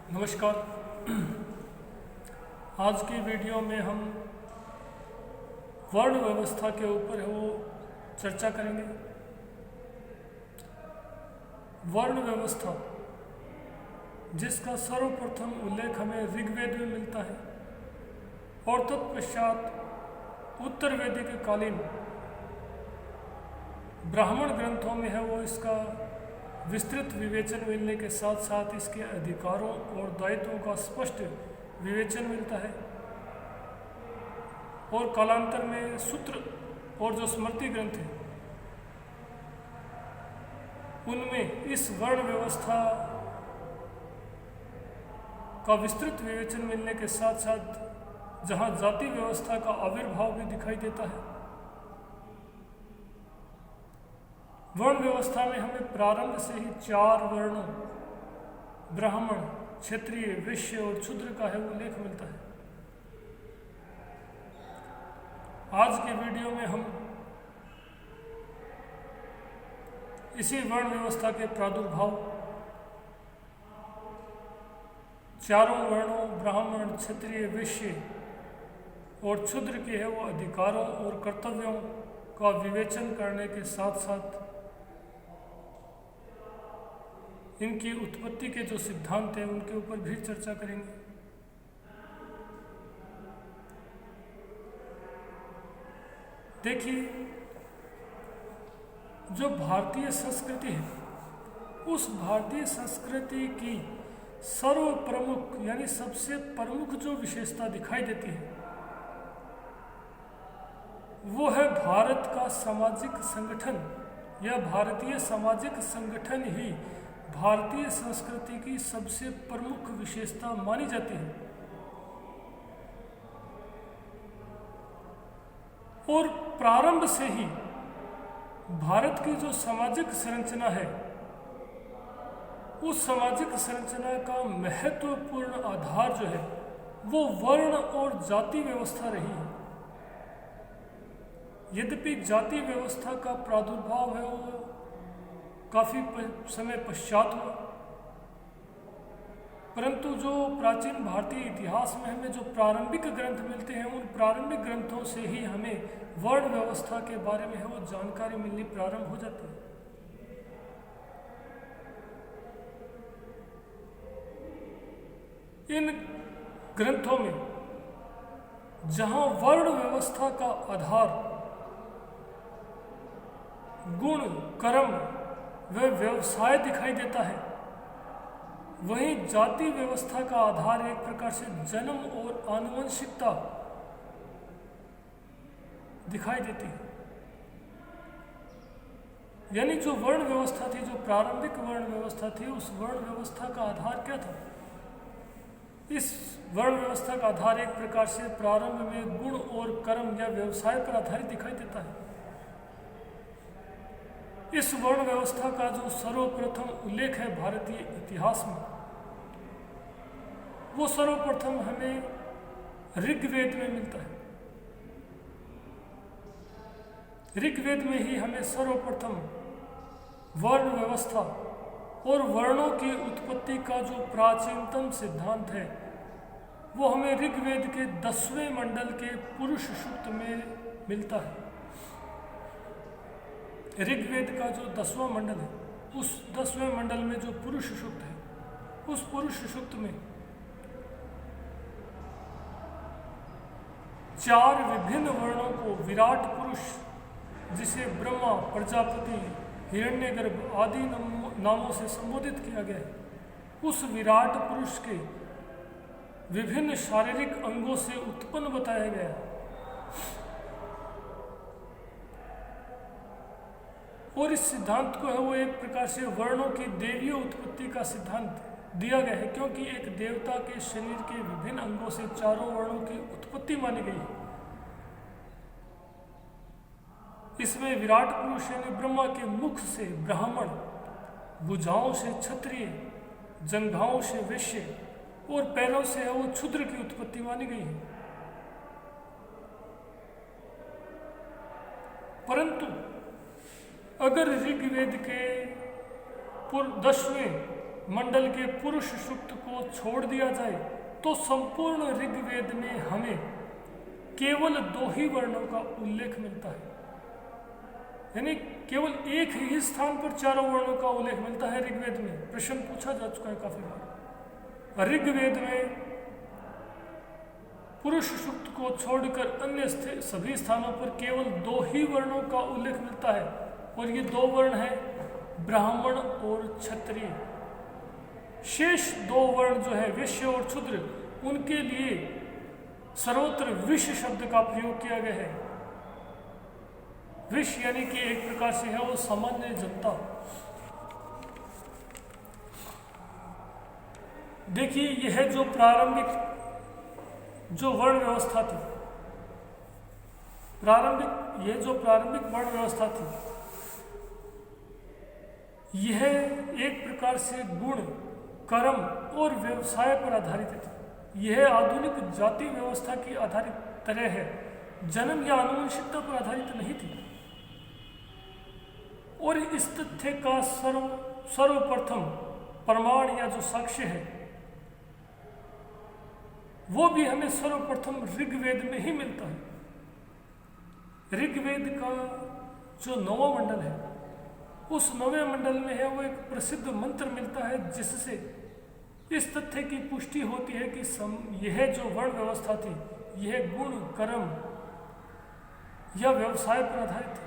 नमस्कार। आज की वीडियो में हम वर्ण व्यवस्था के ऊपर वो चर्चा करेंगे। वर्ण व्यवस्था जिसका सर्वप्रथम उल्लेख हमें ऋग्वेद में मिलता है और तत्पश्चात उत्तर वैदिक कालीन ब्राह्मण ग्रंथों में है वो इसका विस्तृत विवेचन मिलने के साथ साथ इसके अधिकारों और दायित्वों का स्पष्ट विवेचन मिलता है और कालांतर में सूत्र और जो स्मृति ग्रंथ हैं उनमें इस वर्ण व्यवस्था का विस्तृत विवेचन मिलने के साथ साथ जहाँ जाति व्यवस्था का आविर्भाव भी दिखाई देता है। वर्ण व्यवस्था में हमें प्रारंभ से ही 4 वर्णों ब्राह्मण, क्षत्रिय, वैश्य और शूद्र का है उल्लेख मिलता है। आज के वीडियो में हम इसी वर्ण व्यवस्था के प्रादुर्भाव, चारों वर्णों ब्राह्मण, क्षत्रिय, वैश्य और शूद्र के है वो अधिकारों और कर्तव्यों का विवेचन करने के साथ साथ इनकी उत्पत्ति के जो सिद्धांत हैं उनके ऊपर भी चर्चा करेंगे। देखिए, जो भारतीय संस्कृति है उस भारतीय संस्कृति की सर्व प्रमुख यानी सबसे प्रमुख जो विशेषता दिखाई देती है वो है भारत का सामाजिक संगठन या भारतीय सामाजिक संगठन ही भारतीय संस्कृति की सबसे प्रमुख विशेषता मानी जाती है। और प्रारंभ से ही भारत की जो सामाजिक संरचना है उस सामाजिक संरचना का महत्वपूर्ण आधार जो है वो वर्ण और जाति व्यवस्था रही है। यद्यपि जाति व्यवस्था का प्रादुर्भाव है वो काफ़ी समय पश्चात हुआ, परंतु जो प्राचीन भारतीय इतिहास में हमें जो प्रारंभिक ग्रंथ मिलते हैं उन प्रारंभिक ग्रंथों से ही हमें वर्ण व्यवस्था के बारे में है वो जानकारी मिलनी प्रारंभ हो जाती है। इन ग्रंथों में जहाँ वर्ण व्यवस्था का आधार गुण, कर्म व व्यवसाय दिखाई देता है, वहीं जाति व्यवस्था का आधार एक प्रकार से जन्म और आनुवंशिकता दिखाई देती है। यानी जो वर्ण व्यवस्था थी, जो प्रारंभिक वर्ण व्यवस्था थी, उस वर्ण व्यवस्था का आधार क्या था? इस वर्ण व्यवस्था का आधार एक प्रकार से प्रारंभ में गुण और कर्म या व्यवसाय पर आधारित दिखाई देता है। इस वर्ण व्यवस्था का जो सर्वप्रथम उल्लेख है भारतीय इतिहास में वो सर्वप्रथम हमें ऋग्वेद में मिलता है। ऋग्वेद में ही हमें सर्वप्रथम वर्ण व्यवस्था और वर्णों की उत्पत्ति का जो प्राचीनतम सिद्धांत है वो हमें ऋग्वेद के 10वें मंडल के पुरुष सूक्त में मिलता है। ऋग्वेद का जो 10वां मंडल है उस 10वें मंडल में जो पुरुष सूक्त है उस पुरुष सूक्त में 4 विभिन्न वर्णों को विराट पुरुष, जिसे ब्रह्मा, प्रजापति, हिरण्यगर्भ आदि नामों से संबोधित किया गया है, उस विराट पुरुष के विभिन्न शारीरिक अंगों से उत्पन्न बताया गया है। और इस सिद्धांत को है वो एक प्रकार से वर्णों की देवीय उत्पत्ति का सिद्धांत दिया गया है, क्योंकि एक देवता के शरीर के विभिन्न अंगों से चारों वर्णों की उत्पत्ति मानी गई है। इसमें विराट पुरुष यानी ब्रह्मा के मुख से ब्राह्मण, भुजाओं से क्षत्रिय, जंघाओं से वैश्य और पैरों से है वो शूद्र की उत्पत्ति मानी गई है। परंतु अगर ऋग्वेद के 10वें मंडल के पुरुष सूक्त को छोड़ दिया जाए तो संपूर्ण ऋग्वेद में हमें केवल 2 ही वर्णों का उल्लेख मिलता है। यानी केवल एक ही स्थान पर 4 वर्णों का उल्लेख मिलता है ऋग्वेद में। प्रश्न पूछा जा चुका है काफी बार। ऋग्वेद में पुरुष सूक्त को छोड़कर अन्य सभी स्थानों पर केवल 2 ही वर्णों का उल्लेख मिलता है, और ये 2 वर्ण हैं ब्राह्मण और क्षत्रिय। शेष 2 वर्ण जो है वैश्य और क्षुद्र, उनके लिए सर्वत्र विश्व शब्द का प्रयोग किया गया है। विश्व यानी कि एक प्रकार से है वो सामान्य जनता। देखिए यह जो प्रारंभिक जो वर्ण व्यवस्था थी, यह जो प्रारंभिक वर्ण व्यवस्था थी, यह एक प्रकार से गुण, कर्म और व्यवसाय पर आधारित थी। यह आधुनिक जाति व्यवस्था की आधारित तरह है, जन्म या आनुवंशिकता पर आधारित नहीं थी। और इस तथ्य का सर्वप्रथम प्रमाण या जो साक्ष्य है वो भी हमें सर्वप्रथम ऋग्वेद में ही मिलता है। ऋग्वेद का जो 9वां मंडल है, उस 9वें मंडल में है वो एक प्रसिद्ध मंत्र मिलता है, जिससे इस तथ्य की पुष्टि होती है कि यह जो वर्ण व्यवस्था थी यह गुण, कर्म या व्यवसाय पर आधारित है।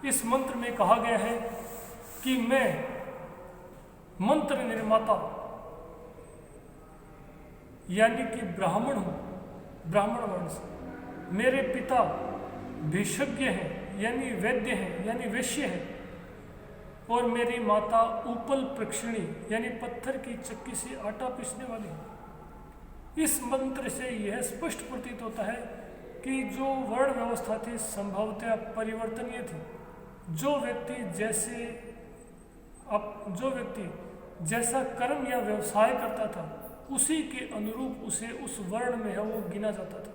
इस मंत्र में कहा गया है कि मैं मंत्र निर्माता यानी कि ब्राह्मण हूँ, ब्राह्मण वर्ण से। मेरे पिता भिषज्ञ हैं यानी वैद्य हैं यानी वैश्य हैं, और मेरी माता उपल प्रक्षिणी यानी पत्थर की चक्की से आटा पीसने वाली है। इस मंत्र से यह स्पष्ट प्रतीत होता है कि जो वर्ण व्यवस्था थी संभवतः परिवर्तनीय थी। जो व्यक्ति जैसा कर्म या व्यवसाय करता था उसी के अनुरूप उसे उस वर्ण में है वो गिना जाता था।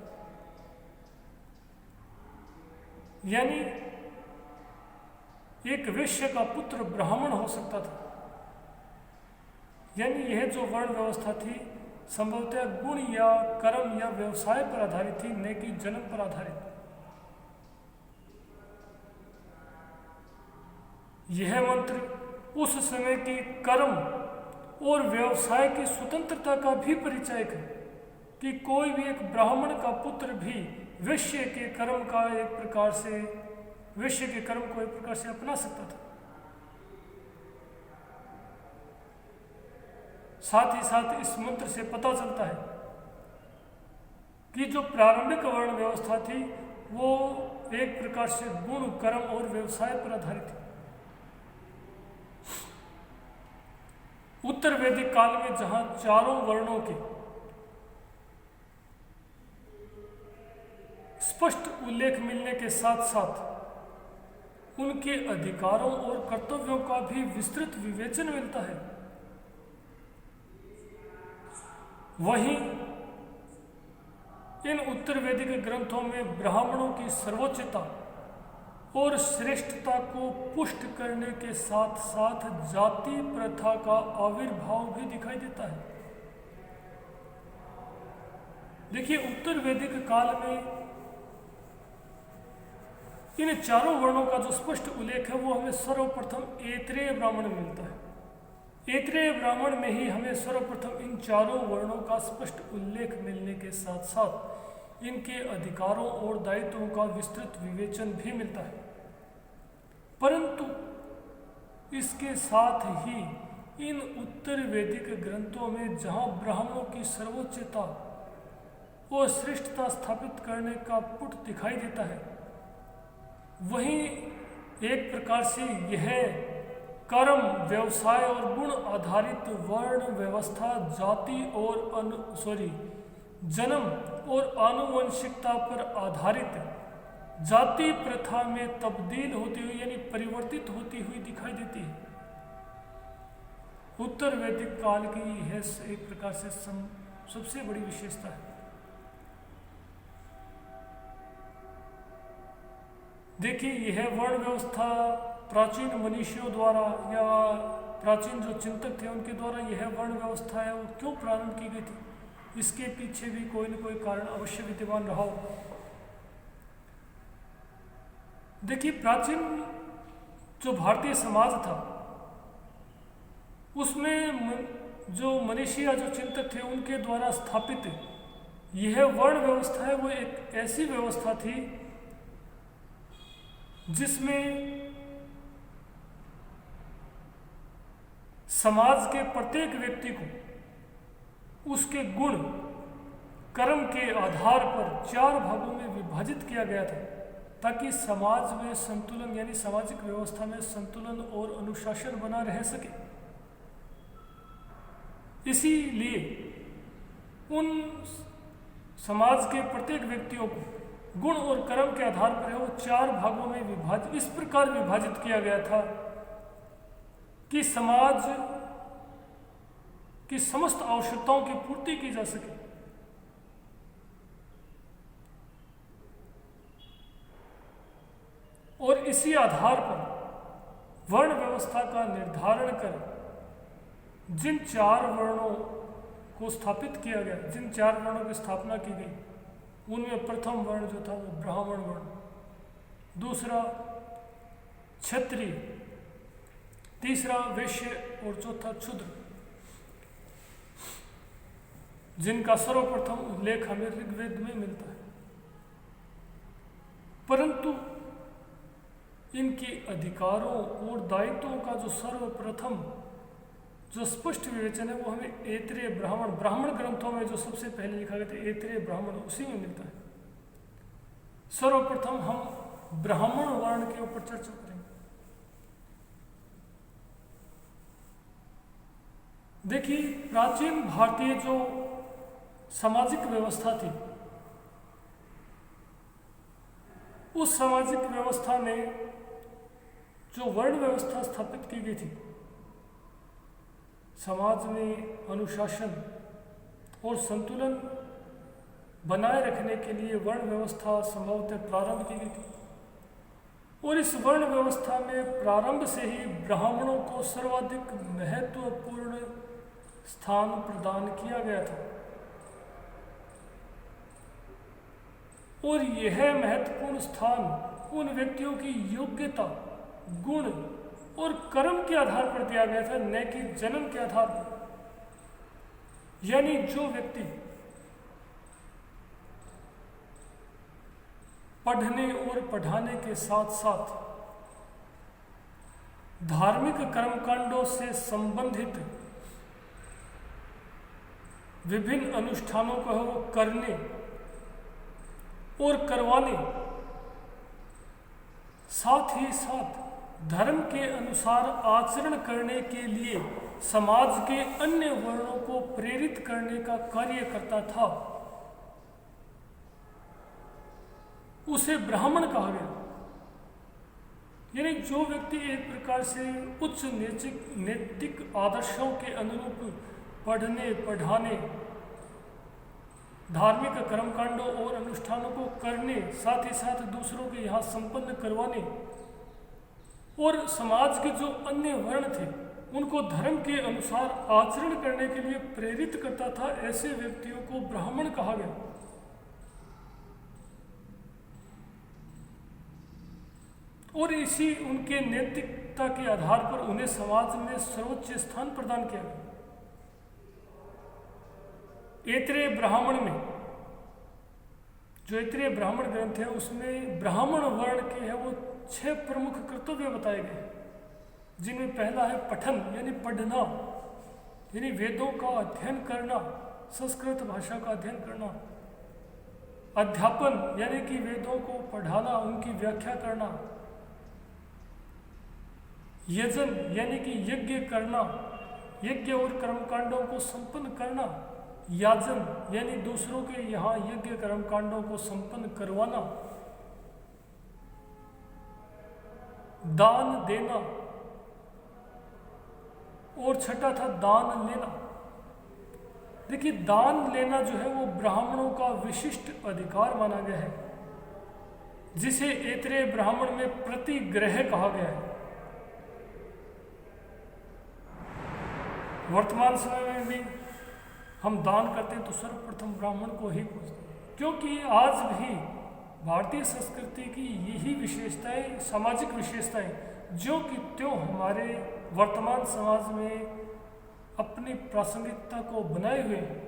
यानी एक वैश्य का पुत्र ब्राह्मण हो सकता था। यानी यह जो वर्ण व्यवस्था थी संभवतः गुण या कर्म या व्यवसाय पर आधारित थी, न कि जन्म पर आधारित। यह मंत्र उस समय की कर्म और व्यवसाय की स्वतंत्रता का भी परिचायक है कि कोई भी एक ब्राह्मण का पुत्र भी वैश्य के कर्म को एक प्रकार से अपना सकता था। साथ ही साथ इस मंत्र से पता चलता है कि जो प्रारंभिक वर्ण व्यवस्था थी वो एक प्रकार से गुण, कर्म और व्यवसाय पर आधारित थी। उत्तर वैदिक काल में जहां 4 वर्णों के स्पष्ट उल्लेख मिलने के साथ साथ उनके अधिकारों और कर्तव्यों का भी विस्तृत विवेचन मिलता है, वहीं इन उत्तर वैदिक ग्रंथों में ब्राह्मणों की सर्वोच्चता और श्रेष्ठता को पुष्ट करने के साथ साथ जाति प्रथा का आविर्भाव भी दिखाई देता है। देखिए उत्तर वैदिक काल में इन 4 वर्णों का जो स्पष्ट उल्लेख है वो हमें सर्वप्रथम ऐत्रेय ब्राह्मण में मिलता है। ऐत्रेय ब्राह्मण में ही हमें सर्वप्रथम इन 4 वर्णों का स्पष्ट उल्लेख मिलने के साथ साथ इनके अधिकारों और दायित्वों का विस्तृत विवेचन भी मिलता है। परंतु इसके साथ ही इन उत्तर वैदिक ग्रंथों में जहां ब्राह्मणों की सर्वोच्चता और श्रेष्ठता स्थापित करने का पुट दिखाई देता है, वहीं एक प्रकार से यह कर्म, व्यवसाय और गुण आधारित वर्ण व्यवस्था जाति और जन्म और आनुवंशिकता पर आधारित जाति प्रथा में तब्दील होती हुई यानी परिवर्तित होती हुई दिखाई देती है। उत्तर वैदिक काल की यह एक प्रकार से सबसे बड़ी विशेषता है। देखिए यह वर्ण व्यवस्था प्राचीन मनीषियों द्वारा या प्राचीन जो चिंतक थे उनके द्वारा यह वर्ण व्यवस्था है वो क्यों प्रारंभ की गई थी, इसके पीछे भी कोई न कोई कारण अवश्य विद्यमान रहा हो। देखिए, प्राचीन जो भारतीय समाज था उसमें जो मनीषी या जो चिंतक थे उनके द्वारा स्थापित यह वर्ण व्यवस्था है वो एक ऐसी व्यवस्था थी जिसमें समाज के प्रत्येक व्यक्ति को उसके गुण कर्म के आधार पर 4 भागों में विभाजित किया गया था ताकि समाज में संतुलन यानी सामाजिक व्यवस्था में संतुलन और अनुशासन बना रह सके। इसीलिए उन समाज के प्रत्येक व्यक्तियों को गुण और कर्म के आधार पर वो 4 भागों में इस प्रकार विभाजित किया गया था कि समाज की समस्त आवश्यकताओं की पूर्ति की जा सके। और इसी आधार पर वर्ण व्यवस्था का निर्धारण कर जिन 4 वर्णों को स्थापित किया गया, जिन 4 वर्णों की स्थापना की गई, उनमें प्रथम वर्ण जो था वो ब्राह्मण वर्ण, दूसरा क्षत्रिय, तीसरा वैश्य और चौथा क्षुद्र, जिनका सर्वप्रथम उल्लेख हमें ऋग्वेद में मिलता है। परंतु इनके अधिकारों और दायित्वों का जो सर्वप्रथम जो स्पष्ट विवेचन है वो हमें ऐतरेय ब्राह्मण ग्रंथों में जो सबसे पहले लिखा गया था ऐतरेय ब्राह्मण, उसी में मिलता है। सर्वप्रथम हम ब्राह्मण वर्ण के ऊपर चर्चा करेंगे। देखिए, प्राचीन भारतीय जो सामाजिक व्यवस्था थी उस सामाजिक व्यवस्था में जो वर्ण व्यवस्था स्थापित की गई थी, समाज में अनुशासन और संतुलन बनाए रखने के लिए वर्ण व्यवस्था संभवतः प्रारंभ की गई थी। और इस वर्ण व्यवस्था में प्रारंभ से ही ब्राह्मणों को सर्वाधिक महत्वपूर्ण स्थान प्रदान किया गया था। और यह महत्वपूर्ण स्थान उन व्यक्तियों की योग्यता, गुण और कर्म के आधार पर दिया गया था, न कि जन्म के आधार पर। यानी जो व्यक्ति पढ़ने और पढ़ाने के साथ साथ धार्मिक कर्मकांडों से संबंधित विभिन्न अनुष्ठानों को करने और करवाने, साथ ही साथ धर्म के अनुसार आचरण करने के लिए समाज के अन्य वर्णों को प्रेरित करने का कार्य करता था, उसे ब्राह्मण कहा गया। यानी जो व्यक्ति एक प्रकार से उच्च नैतिक आदर्शों के अनुरूप पढ़ने पढ़ाने, धार्मिक कर्मकांडों और अनुष्ठानों को करने, साथ ही साथ दूसरों के यहाँ संपन्न करवाने और समाज के जो अन्य वर्ण थे उनको धर्म के अनुसार आचरण करने के लिए प्रेरित करता था, ऐसे व्यक्तियों को ब्राह्मण कहा गया। और इसी उनके नैतिकता के आधार पर उन्हें समाज में सर्वोच्च स्थान प्रदान किया गया। ऐतरेय ब्राह्मण में जो ऐतरेय ब्राह्मण ग्रंथ है उसमें ब्राह्मण वर्ण के है वो 6 प्रमुख कर्तव्य बताए गए, जिनमें पहला है पठन यानी पढ़ना, यानी वेदों का अध्ययन करना, संस्कृत भाषा का अध्ययन करना। अध्यापन यानी कि वेदों को पढ़ाना, उनकी व्याख्या करना। यजन यानी कि यज्ञ करना, यज्ञ और कर्मकांडों को संपन्न करना। याजन यानी दूसरों के यहाँ यज्ञ कर्मकांडों को संपन्न करवाना। दान देना और छठा था दान लेना। देखिए, दान लेना जो है वो ब्राह्मणों का विशिष्ट अधिकार माना गया है, जिसे ऐतरेय ब्राह्मण में प्रतिग्रह कहा गया है। वर्तमान समय में भी हम दान करते हैं तो सर्वप्रथम ब्राह्मण को ही पूजते हैं, क्योंकि आज भी भारतीय संस्कृति की यही विशेषताएं, सामाजिक विशेषताएं जो कि त्यों हमारे वर्तमान समाज में अपनी प्रासंगिकता को बनाए हुए हैं।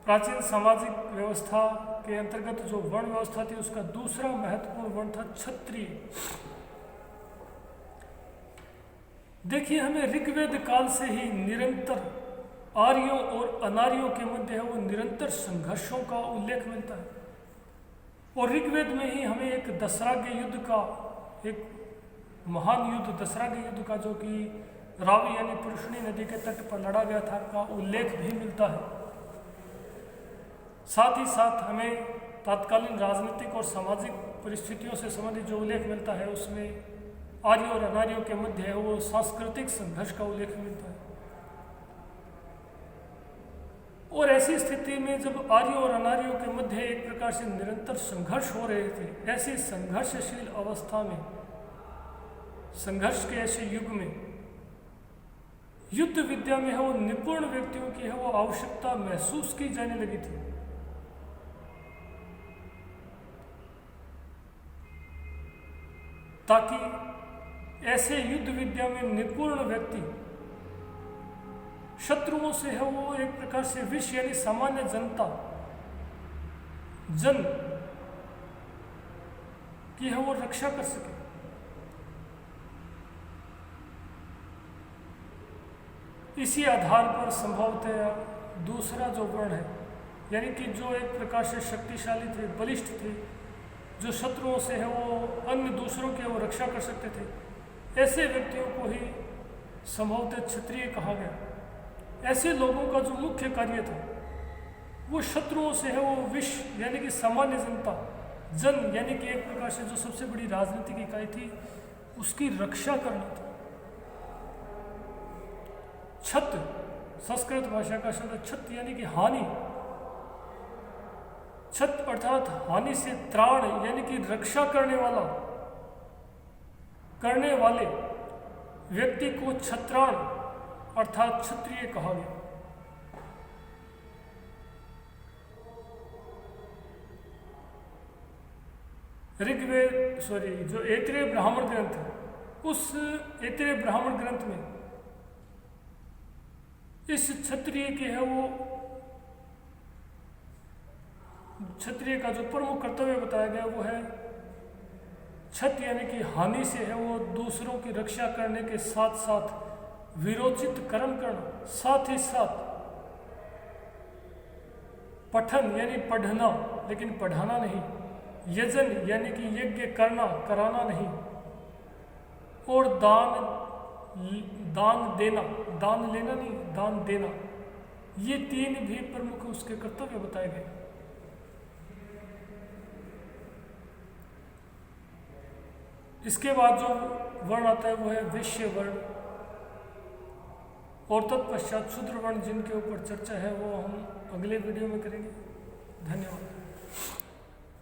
प्राचीन सामाजिक व्यवस्था के अंतर्गत जो वर्ण व्यवस्था थी उसका दूसरा महत्वपूर्ण वर्ण था क्षत्रिय। देखिए, हमें ऋग्वेद काल से ही निरंतर आर्यों और अनार्यों के मध्य है वो निरंतर संघर्षों का उल्लेख मिलता है। और ऋग्वेद में ही हमें एक दशराग्य युद्ध का, एक महान युद्ध दशराग्य युद्ध का, जो कि रावी यानी पुरुषणी नदी के तट पर लड़ा गया था, का उल्लेख भी मिलता है। साथ ही साथ हमें तत्कालीन राजनीतिक और सामाजिक परिस्थितियों से संबंधित जो उल्लेख मिलता है उसमें आर्य और अनार्यों के मध्य है वो सांस्कृतिक संघर्ष का उल्लेख मिलता है। और ऐसी स्थिति में जब आर्य और अनार्यों के मध्य एक प्रकार से निरंतर संघर्ष हो रहे थे, ऐसी संघर्षशील अवस्था में, संघर्ष के ऐसे युग में युद्ध विद्या में है वो निपुण व्यक्तियों की है वो आवश्यकता महसूस की जाने लगी थी। ताकि ऐसे युद्ध विद्या में निपुण व्यक्ति शत्रुओं से है वो एक प्रकार से विष यानी सामान्य जनता जन की है वो रक्षा कर सके। इसी आधार पर संभवतः दूसरा जो वर्ण है, यानी कि जो एक प्रकार से शक्तिशाली थे, बलिष्ठ थे, जो शत्रुओं से है वो अन्य दूसरों की वो रक्षा कर सकते थे, ऐसे व्यक्तियों को ही संभवतः क्षत्रिय कहा गया। ऐसे लोगों का जो मुख्य कार्य था वो शत्रुओं से है वो विष यानी कि सामान्य जनता जन यानी कि एक प्रकार से जो सबसे बड़ी राजनीतिक इकाई थी उसकी रक्षा करना था। छत संस्कृत भाषा का शब्द छत यानी कि हानि, छत अर्थात हानि से त्राण यानी कि रक्षा करने वाले व्यक्ति को छत्राण अर्थात क्षत्रिय कहा गया। जो ऐतरेय ब्राह्मण ग्रंथ है, उस ऐतरेय ब्राह्मण ग्रंथ में इस क्षत्रिय के है वो क्षत्रिय का जो प्रमुख कर्तव्य बताया गया वो है छत यानी कि हानि से है वो दूसरों की रक्षा करने के साथ साथ विरोचित कर्म करना, साथ ही साथ पठन यानी पढ़ना लेकिन पढ़ाना नहीं, यजन यानी कि यज्ञ करना कराना नहीं, और दान देना, दान लेना नहीं दान देना, ये तीन भी प्रमुख उसके कर्तव्य बताए गए। इसके बाद जो वर्ण आता है वो है वैश्य वर्ण, और तत्पश्चात शूद्र वर्ण जिनके ऊपर चर्चा है वो हम अगले वीडियो में करेंगे। धन्यवाद।